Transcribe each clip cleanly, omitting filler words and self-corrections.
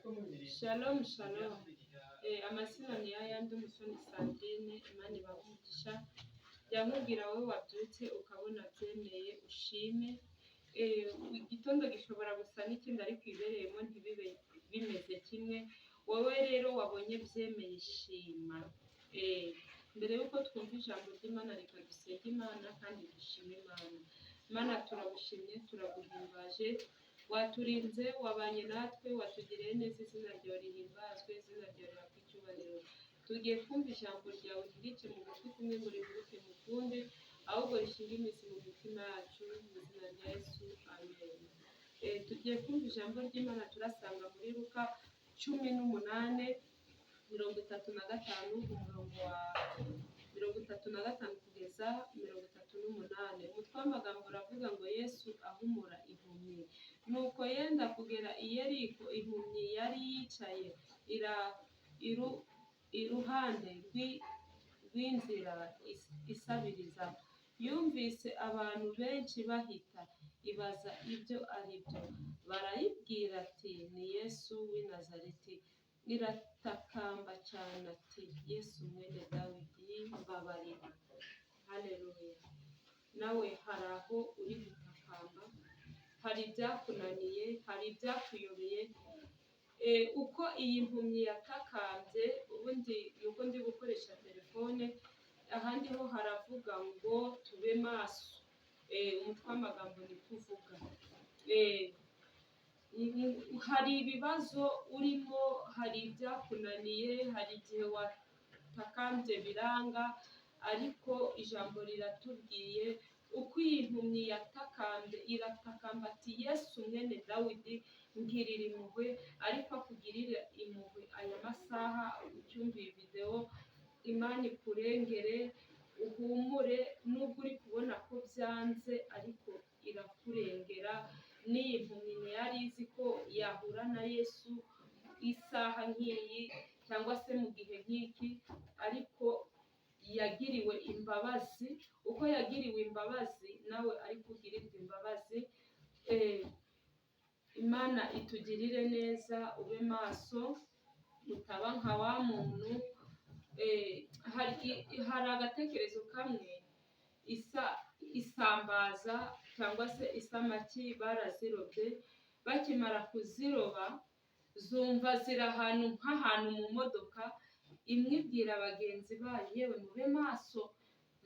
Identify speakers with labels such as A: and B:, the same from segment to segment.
A: Shalom shalom. Amazina ni ayandi umusoni Sandrine Imana ibavugisha. Yamubwira wowe wabyutse ukabona byemeye ushime. Igitondo gishobora gusa n'ikindi ariko ibereyemo ntibibe bimeze kimwe. Wowe rero wabonye byemeye shima. Mbere yuko twumva ijambo ry'Imana reka dusenge Imana kandi dushime Imana. Imana turagushimye turaguhimbaje, waturinze wabanye natwe watugiriye neza, izina ryawe rihimbazwe, izina ryawe rihabwe icyubahiro. Tugiye kumva ijambo ryawe ntirice mu gutwi kumwe ngo rivuke mu kundi, ahubwo rishinge imizi mu mitima yacu, mu izina rya Yesu amen. Tugiye kumva ijambo ry'Imana turasanga muri Luka 18:35 umurongo wa 35 kugeza 38. Umutwe w'amagambo uravuga ngo Yesu ahumura impumyi. Nuko yenda kugera i Yeriko, impumyi yari yicaye iruhande rw'inzira isabiriza. Yumvise abantu benshi bahita, ibaza ibyo ari byo. Barayibwira ati ni Yesu w'i Nazareti. Iratakamba cyane ati Yesu mwene Dawidi mbabarira. Haleluya. Nawe hari aho uri gutakamba, hari ibyakunaniye, hari ibyakuyobeye. Uko iyi mpumyi yatakambye, ubundi nuko ndi gukoresha telefone, ahandi ho haravuga ngo tube maso. Umutwe w'amagambo ni kuvuga. Hari ibibazo urimo, hari ibyakunaniye, hari igihe watakambye biranga, ariko ijambo riratubwiye uko iyi mpumyi yatakambye, iratakamba ati Yesu mwene Dawidi ngirira impuhwe. Ariko akugirire impuhwe aya masaha ucyumviye video, Imana ikurengere, uhumure. Nubwo uri kubona ko byanze ariko irakurengera. N'iyi mpumyi ntiyari izi ko yahura na Yesu isaha nk'iyi cyangwa se mu gihe nk'iki, ariko yagiriwe imbabazi. Uko yagiriwe imbabazi nawe ariko ugirirwe imbabazi. Imana itugirire neza, ube maso, utaba nka wa muntu. Hari agatekerezo kamwe, isambaza cyangwa se isamaki barazirobye, bakimara kuziroba zumva ziri nk'ahantu mu modoka. Imwe ibwira bagenzi bayo, yewe mube maso,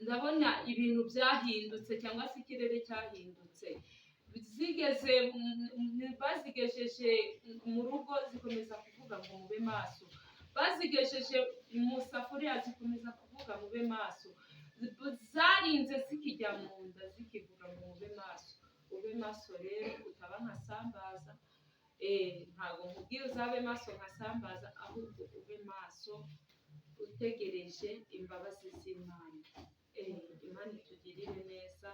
A: ndabona ibintu byahindutse cyangwa se ikirere cyahindutse. Bazigejeje mu rugo zikomeza kuvuga ngo mube maso, bazigejeje mu safuriya zikomeza kuvuga mube maso. Zarinze zikijya mu nda zikivuga ngo mube maso. Ube maso rero, utaba nka sambaza. Ntabwo nkubwiye uzabe maso nka sambaza, ahubwo ube maso utegereje imbabazi z'Imana. Imana itugirire neza,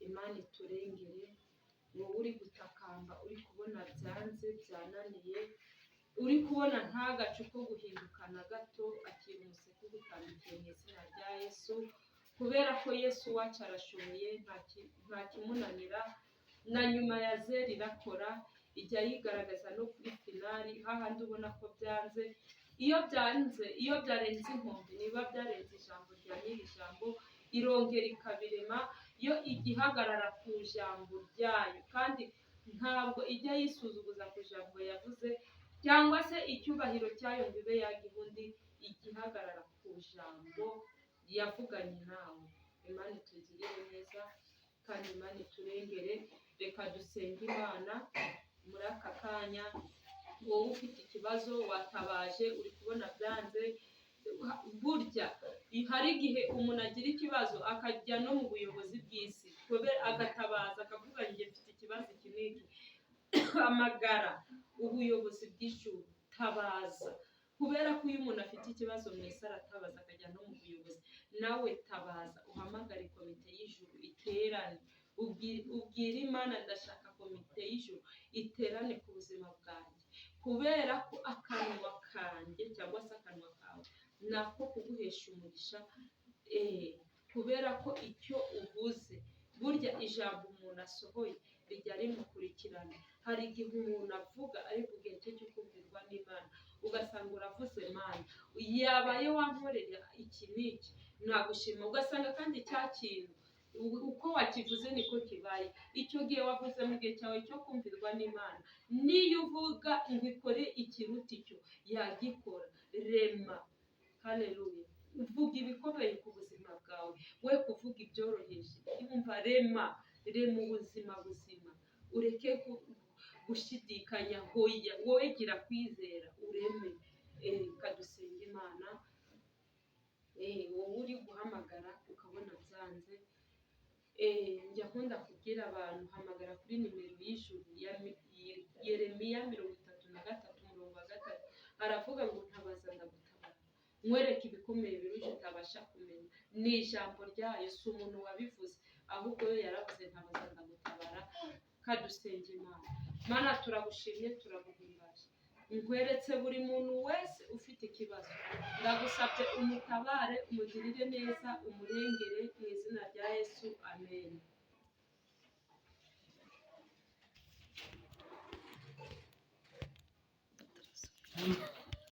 A: Imana iturengere. Wowe uri gutakamba, uri kubona byanze byananiye, uri kubona nta gacu ko guhinduka na gato, akira umuseke ugutambikiye mu izina rya Yesu, kubera ko Yesu wacu arashoboye, nta kimunanira. Na nyuma ya ziracyakora ijya yigaragaza no kuri finali, hahandi ubona ko byanze. Iyo byarenze inkombe, niba byarenze ijambo rya nyiri ijambo, irongera ikabirema. Yo igihagarara ku ijambo ryayo, kandi ntabwo ijya yisuzuguza ku ijambo yavuze cyangwa se icyubahiro cyayo ngo ibe yagiha undi. Igihagarara ku ijambo yavuganye nawe. Imana itugirire neza kandi Imana iturengere. Reka dusenge Imana muri aka kanya. Wowe ufite ikibazo watabaje, uri kubona byanze. Burya hari igihe umuntu agira ikibazo akajya no mu buyobozi bw'isi, agatabaza akavuga ngo mfite ikibazo iki n'iki. Hamagara ubuyobozi bw'ijuru, tabaza. Kubera ko iyo umuntu afite ikibazo mu isi aratabaza akajya no mu buyobozi. Nawe tabaza, uhamagare komite y'ijuru iterane. Ubwire Imana ndashaka komite y'ijuru iterane ku buzima bwanjye, kubera ko akanwa kanjye cyangwa se akanwa kawe nako kuguhesha umugisha. Kubera ko icyo uvuze, burya ijambo umuntu asohoye rijya rimukurikirana. Hari igihe umuntu avuga ariko igihe cye cyo kubwirwa ugasanga uravuze Mana yabaye wankorera iki n'iki nagushima, ugasanga kandi cya kintu uko wakivuze niko kibaye. Icyo gihe wavuze mu gihe cyawe cyo kumvirwa n'Imana, niyo uvuga ngo ikore ikiruta icyo yagikora. Rema, haleluya, uvuga ibikomeye ku buzima bwawe, we kuvuga ibyoroheje. Yumva, rema ubuzima buzima, ureke gushidikanya. Hoya, wowe gira kwizera ureme. Kadusenga Imana. Wowe uri guhamagara ukabona byanze, njya nkunda kubwira abantu, hamagara kuri nimero y'ijuru ya Yeremiya 33:3. Aravuga ngo ntabaza ndagutabara, nkwereke ibikomeye birushya utabasha kumenya. Ni ijambo ryayo, si umuntu wabivuze, ahubwo yo yaravuze ntabaza ndagutabara. Kadusenge Imana. Mana turagushimye, turaguhimbaje, nkweretse buri muntu wese ufite ikibazo, ndagusabye umutabare, umugirire neza, umurengere mu izina rya Yesu, amen.